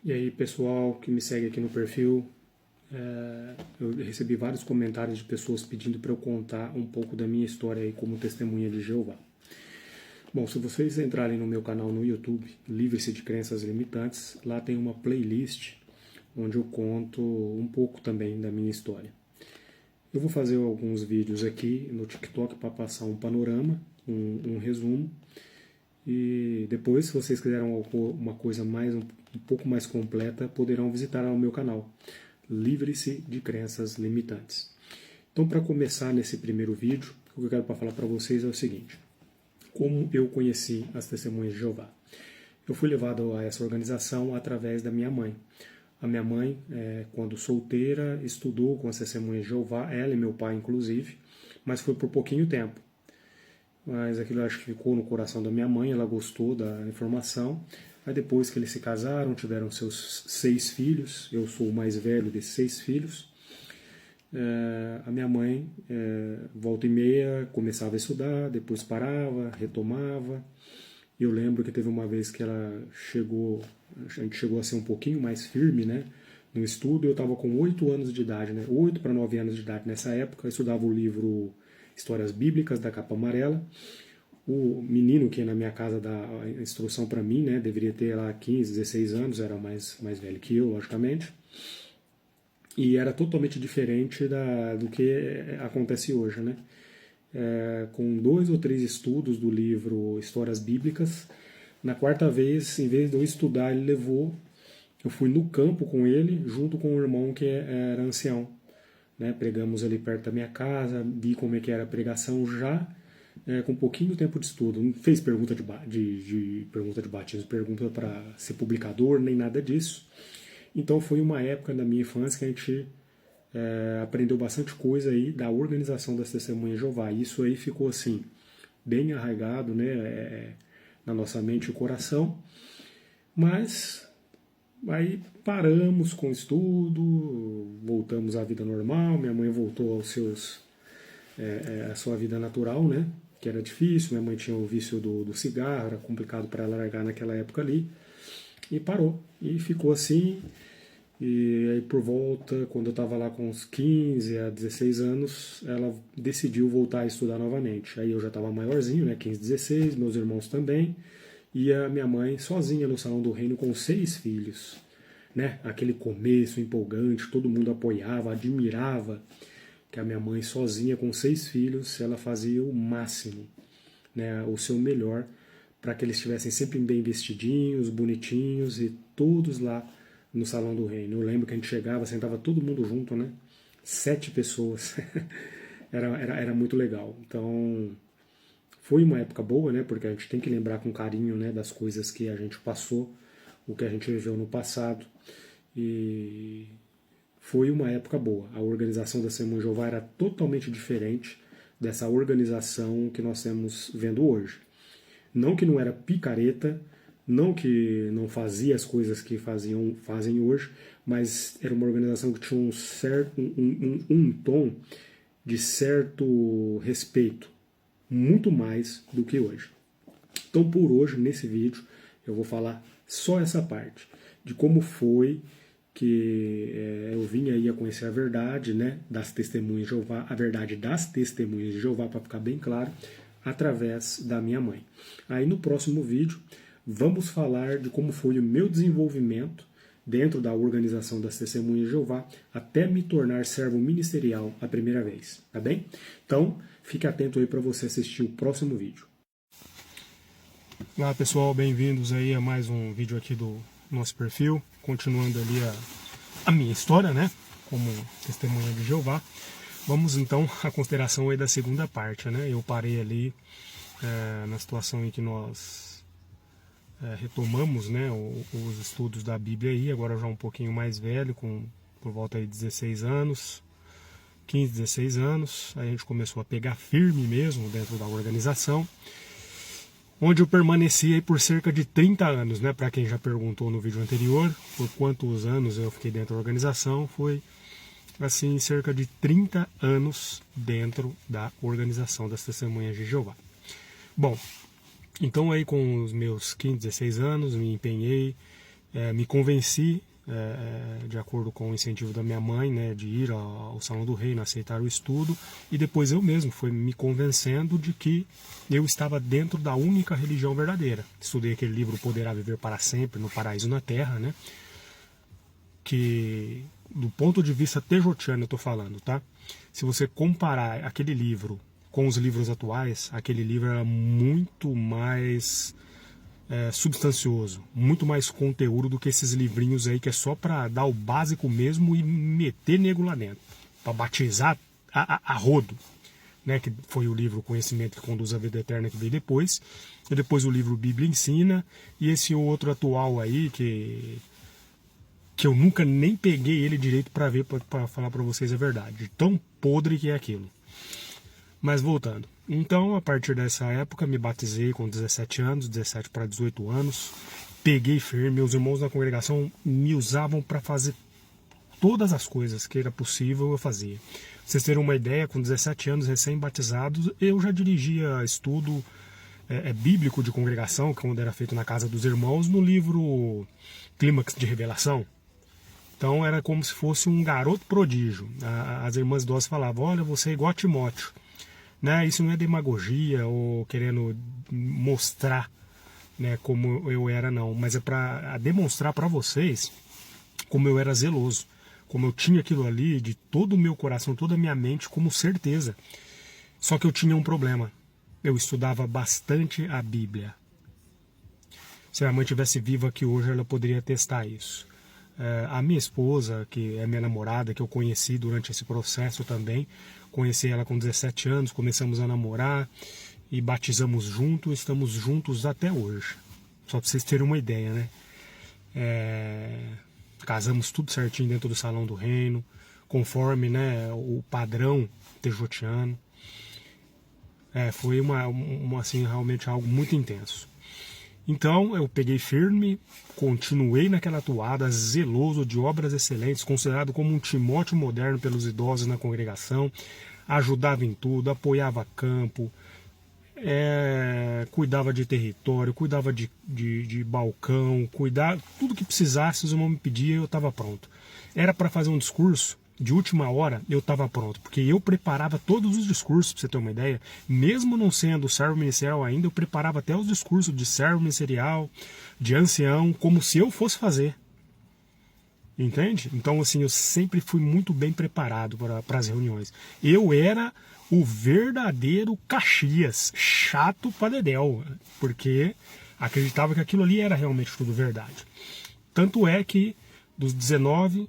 E aí, pessoal que me segue aqui no perfil, eu recebi vários comentários de pessoas pedindo para eu contar um pouco da minha história aí como testemunha de Jeová. Bom, se vocês entrarem no meu canal no YouTube, Livre-se de Crenças Limitantes, lá tem uma playlist onde eu conto um pouco também da minha história. Eu vou fazer alguns vídeos aqui no TikTok para passar um panorama, um resumo. E depois, se vocês quiserem uma coisa um pouco mais completa, poderão visitar o meu canal, Livre-se de Crenças Limitantes. Então, para começar nesse primeiro vídeo, o que eu quero falar para vocês é o seguinte: como eu conheci as Testemunhas de Jeová. Eu fui levado a essa organização através da minha mãe. A minha mãe, quando solteira, estudou com as Testemunhas de Jeová, ela e meu pai inclusive, mas foi por pouquinho tempo. Mas aquilo acho que ficou no coração da minha mãe, ela gostou da informação. Aí depois que eles se casaram, tiveram seus 6 filhos, eu sou o mais velho desses 6 filhos. A minha mãe, volta e meia, começava a estudar, depois parava, retomava. Eu lembro que teve uma vez que a gente chegou a ser um pouquinho mais firme, né, no estudo. Eu estava com 8 anos de idade, né, 8 para 9 anos de idade nessa época. Eu estudava o livro Histórias Bíblicas, da capa amarela. O menino que na minha casa dá a instrução para mim, né, deveria ter lá 15, 16 anos, era mais velho que eu, logicamente. E era totalmente diferente do que acontece hoje, né? Com 2 ou 3 estudos do livro Histórias Bíblicas, na quarta vez, em vez de eu estudar, ele levou, eu fui no campo com ele, junto com o irmão que era ancião. Né? Pregamos ali perto da minha casa, vi como é que era a pregação já, com pouquinho tempo de estudo. Não fez pergunta de batismo, pergunta para ser publicador, nem nada disso. Então foi uma época da minha infância que a gente aprendeu bastante coisa aí da organização das Testemunhas de Jeová. Isso aí ficou assim, bem arraigado, né, na nossa mente e coração. Mas aí paramos com o estudo, voltamos à vida normal, minha mãe voltou à sua vida natural, né, que era difícil, minha mãe tinha o vício do cigarro, era complicado para ela largar naquela época ali, e parou, e ficou assim. E aí por volta, quando eu estava lá com uns 15 a 16 anos, ela decidiu voltar a estudar novamente. Aí eu já estava maiorzinho, né, 15, 16, meus irmãos também, e a minha mãe sozinha no Salão do Reino com 6 filhos. Né? Aquele começo empolgante, todo mundo apoiava, admirava, que a minha mãe sozinha com 6 filhos, ela fazia o máximo, né, o seu melhor, para que eles estivessem sempre bem vestidinhos, bonitinhos e todos lá no Salão do Reino. Eu lembro que a gente chegava, sentava todo mundo junto, né? 7 pessoas. era muito legal. Então, foi uma época boa, né? Porque a gente tem que lembrar com carinho, né, das coisas que a gente passou, o que a gente viveu no passado. E foi uma época boa. A organização da Testemunha de Jeová era totalmente diferente dessa organização que nós estamos vendo hoje. Não que não era picareta, não que não fazia as coisas que fazem hoje, mas era uma organização que tinha um tom de certo respeito, muito mais do que hoje. Então, por hoje, nesse vídeo, eu vou falar só essa parte, de como foi que eu vim aí a conhecer a verdade, né, das Testemunhas de Jeová, a verdade das Testemunhas de Jeová, para ficar bem claro, através da minha mãe. Aí no próximo vídeo, vamos falar de como foi o meu desenvolvimento dentro da organização das Testemunhas de Jeová até me tornar servo ministerial a primeira vez, tá bem? Então, fique atento aí para você assistir o próximo vídeo. Olá pessoal, bem-vindos aí a mais um vídeo aqui do nosso perfil, continuando ali a minha história, né, como testemunha de Jeová. Vamos então à consideração aí da segunda parte, né? Eu parei ali na situação em que nós retomamos, né, os estudos da Bíblia aí, agora já um pouquinho mais velho, por volta aí de 16 anos, 15, 16 anos, aí a gente começou a pegar firme mesmo dentro da organização, onde eu permaneci aí por cerca de 30 anos, né? Para quem já perguntou no vídeo anterior, por quantos anos eu fiquei dentro da organização, foi assim, cerca de 30 anos dentro da organização das Testemunhas de Jeová. Bom, então aí com os meus 15, 16 anos, me empenhei, me convenci, de acordo com o incentivo da minha mãe, né, de ir ao Salão do Reino, aceitar o estudo, e depois eu mesmo fui me convencendo de que eu estava dentro da única religião verdadeira. Estudei aquele livro Poderá Viver para Sempre, no Paraíso na Terra, né, que do ponto de vista tejotiano eu estou falando, tá? Se você comparar aquele livro com os livros atuais, aquele livro era muito mais substancioso, muito mais conteúdo do que esses livrinhos aí que é só para dar o básico mesmo e meter nego lá dentro, para batizar a rodo, né, que foi o livro Conhecimento que Conduz à Vida Eterna que veio depois, e depois o livro Bíblia Ensina, e esse outro atual aí que eu nunca nem peguei ele direito para ver, para falar para vocês a verdade, tão podre que é aquilo. Mas voltando, então a partir dessa época me batizei com 17 anos, 17 para 18 anos, peguei firme, meus irmãos na congregação me usavam para fazer todas as coisas que era possível eu fazia. Pra vocês terem uma ideia, com 17 anos recém-batizados, eu já dirigia estudo bíblico de congregação, quando era feito na casa dos irmãos, no livro Clímax de Revelação. Então era como se fosse um garoto prodígio. As irmãs idosas falavam, olha, você é igual a Timóteo. Né? Isso não é demagogia ou querendo mostrar, né, como eu era, não. Mas é para demonstrar para vocês como eu era zeloso. Como eu tinha aquilo ali de todo o meu coração, toda a minha mente, como certeza. Só que eu tinha um problema. Eu estudava bastante a Bíblia. Se a minha mãe estivesse viva aqui hoje, ela poderia testar isso. A minha esposa, que é minha namorada, que eu conheci durante esse processo também, conheci ela com 17 anos, começamos a namorar e batizamos juntos, estamos juntos até hoje. Só para vocês terem uma ideia, né? Casamos tudo certinho dentro do Salão do Reino, conforme, né, o padrão tejotiano. Foi assim, realmente algo muito intenso. Então eu peguei firme, continuei naquela toada, zeloso de obras excelentes, considerado como um Timóteo moderno pelos idosos na congregação, ajudava em tudo, apoiava campo, cuidava de território, cuidava de balcão, cuidava, tudo que precisasse, os irmãos me pediam, eu estava pronto. Era para fazer um discurso, de última hora eu estava pronto, porque eu preparava todos os discursos, para você ter uma ideia, mesmo não sendo servo ministerial ainda, eu preparava até os discursos de servo ministerial, de ancião, como se eu fosse fazer. Entende? Então, assim, eu sempre fui muito bem preparado para as reuniões. Eu era o verdadeiro Caxias, chato pra dedéu, porque acreditava que aquilo ali era realmente tudo verdade. Tanto é que dos 19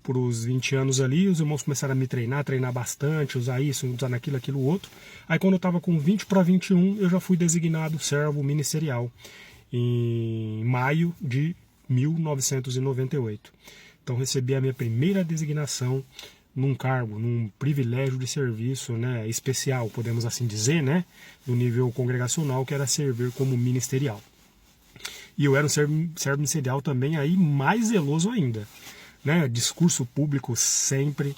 para os 20 anos ali, os irmãos começaram a me treinar bastante, usar isso, usar aquilo outro. Aí quando eu estava com 20 para 21, eu já fui designado servo ministerial, em maio de 1998. Então recebi a minha primeira designação num cargo, num privilégio de serviço, né, especial, podemos assim dizer, né, do nível congregacional, que era servir como ministerial. E eu era um servo ministerial também aí mais zeloso ainda. Né, discurso público sempre.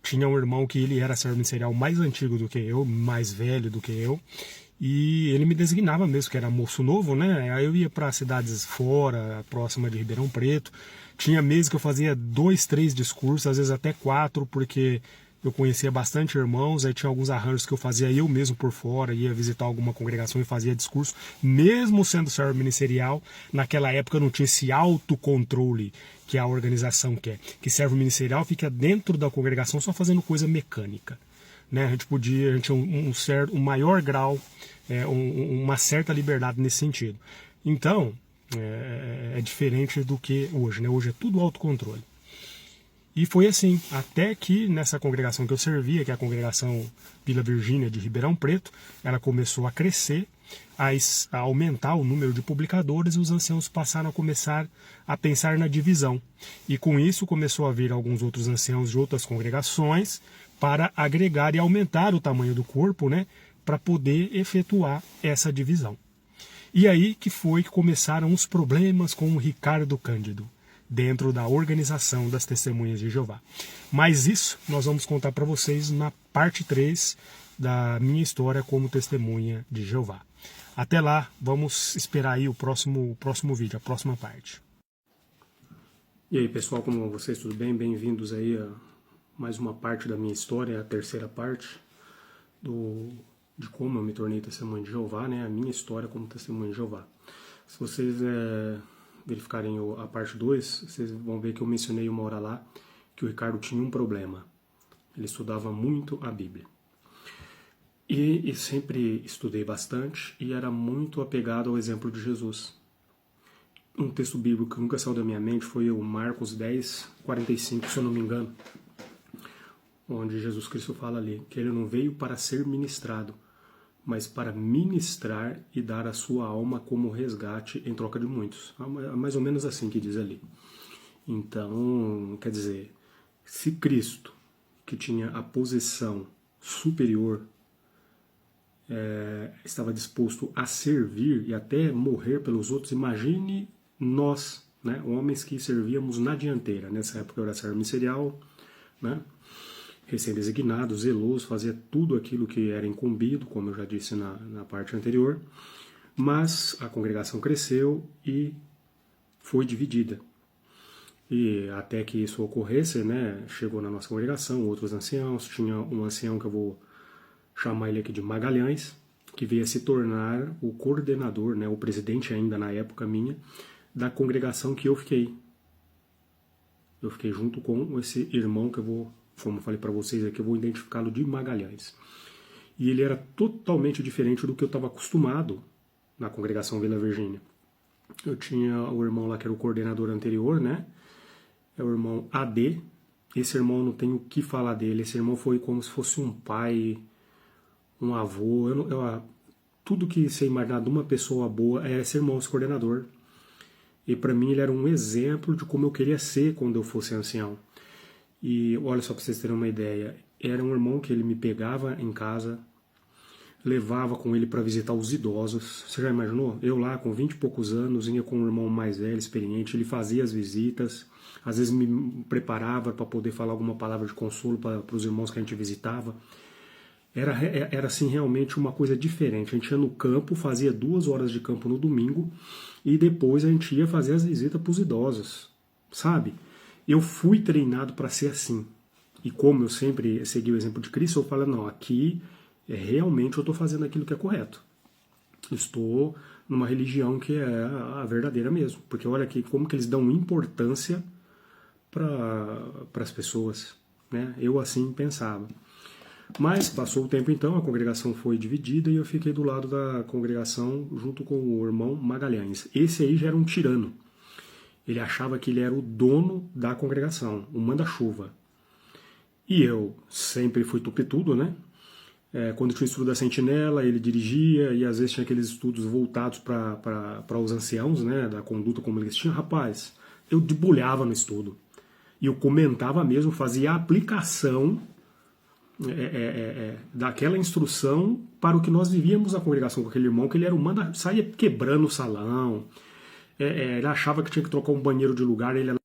Tinha um irmão que ele era servo ministerial mais antigo do que eu, mais velho do que eu, e ele me designava mesmo, que era moço novo, né? Aí eu ia para cidades fora, próxima de Ribeirão Preto. Tinha meses que eu fazia 2, 3 discursos, às vezes até 4, porque eu conhecia bastante irmãos, aí tinha alguns arranjos que eu fazia eu mesmo por fora, ia visitar alguma congregação e fazia discurso, mesmo sendo servo ministerial. Naquela época eu não tinha esse autocontrole que a organização quer, que servo ministerial fica dentro da congregação só fazendo coisa mecânica. Né? A gente tinha um maior grau, uma certa liberdade nesse sentido. Então, é diferente do que hoje, né? Hoje é tudo autocontrole. E foi assim, até que nessa congregação que eu servia, que é a congregação Vila Virgínia de Ribeirão Preto, ela começou a crescer, a aumentar o número de publicadores, e os anciãos passaram a começar a pensar na divisão. E com isso começou a vir alguns outros anciãos de outras congregações para agregar e aumentar o tamanho do corpo, né, para poder efetuar essa divisão. E aí que foi que começaram os problemas com o Ricardo Cândido, dentro da organização das Testemunhas de Jeová. Mas isso nós vamos contar para vocês na parte 3 da minha história como testemunha de Jeová. Até lá, vamos esperar aí o próximo vídeo, a próxima parte. E aí, pessoal, como vocês, tudo bem? Bem-vindos aí a mais uma parte da minha história, a terceira parte de como eu me tornei testemunha de Jeová, né? A minha história como testemunha de Jeová. Se vocês verificarem a parte 2, vocês vão ver que eu mencionei uma hora lá que o Ricardo tinha um problema. Ele estudava muito a Bíblia. E sempre estudei bastante e era muito apegado ao exemplo de Jesus. Um texto bíblico que nunca saiu da minha mente foi o Marcos 10, 45, se eu não me engano, onde Jesus Cristo fala ali que ele não veio para ser ministrado, mas para ministrar e dar a sua alma como resgate em troca de muitos. É mais ou menos assim que diz ali. Então, quer dizer, se Cristo, que tinha a posição superior, estava disposto a servir e até morrer pelos outros, imagine nós, né, homens que servíamos na dianteira. Nessa época eu era servo ministerial, né, recém-designado, zeloso, fazia tudo aquilo que era incumbido, como eu já disse na parte anterior, mas a congregação cresceu e foi dividida. E até que isso ocorresse, né, chegou na nossa congregação outros anciãos, tinha um ancião que eu vou chamar ele aqui de Magalhães, que veio a se tornar o coordenador, né, o presidente ainda na época minha, da congregação que eu fiquei. Eu fiquei junto com esse irmão que eu vou, como eu falei para vocês aqui, eu vou identificá-lo de Magalhães. E ele era totalmente diferente do que eu estava acostumado na congregação Vila Virgínia. Eu tinha o irmão lá que era o coordenador anterior, né? É o irmão AD. Esse irmão não tenho o que falar dele. Esse irmão foi como se fosse um pai, um avô. Tudo que você imaginar de uma pessoa boa é esse irmão, esse coordenador. E para mim ele era um exemplo de como eu queria ser quando eu fosse ancião. E olha só para vocês terem uma ideia, era um irmão que ele me pegava em casa, levava com ele para visitar os idosos. Você já imaginou? Eu lá com 20 e poucos anos, ia com um irmão mais velho, experiente, ele fazia as visitas, às vezes me preparava para poder falar alguma palavra de consolo para os irmãos que a gente visitava. Era assim realmente uma coisa diferente. A gente ia no campo, fazia 2 horas de campo no domingo e depois a gente ia fazer as visitas para os idosos, sabe? Eu fui treinado para ser assim. E como eu sempre segui o exemplo de Cristo, eu falo, não, aqui realmente eu estou fazendo aquilo que é correto. Estou numa religião que é a verdadeira mesmo. Porque olha aqui como que eles dão importância para as pessoas, né? Eu assim pensava. Mas passou o tempo então, a congregação foi dividida e eu fiquei do lado da congregação junto com o irmão Magalhães. Esse aí já era um tirano. Ele achava que ele era o dono da congregação, o manda-chuva. E eu sempre fui tupetudo, né? Quando tinha o estudo da sentinela, ele dirigia e às vezes tinha aqueles estudos voltados para os anciãos, né? Da conduta como eles tinham. Rapaz, eu debulhava no estudo. E eu comentava mesmo, fazia a aplicação daquela instrução para o que nós vivíamos na congregação com aquele irmão, que ele era saía quebrando o salão, ele achava que tinha que trocar um banheiro de lugar, ele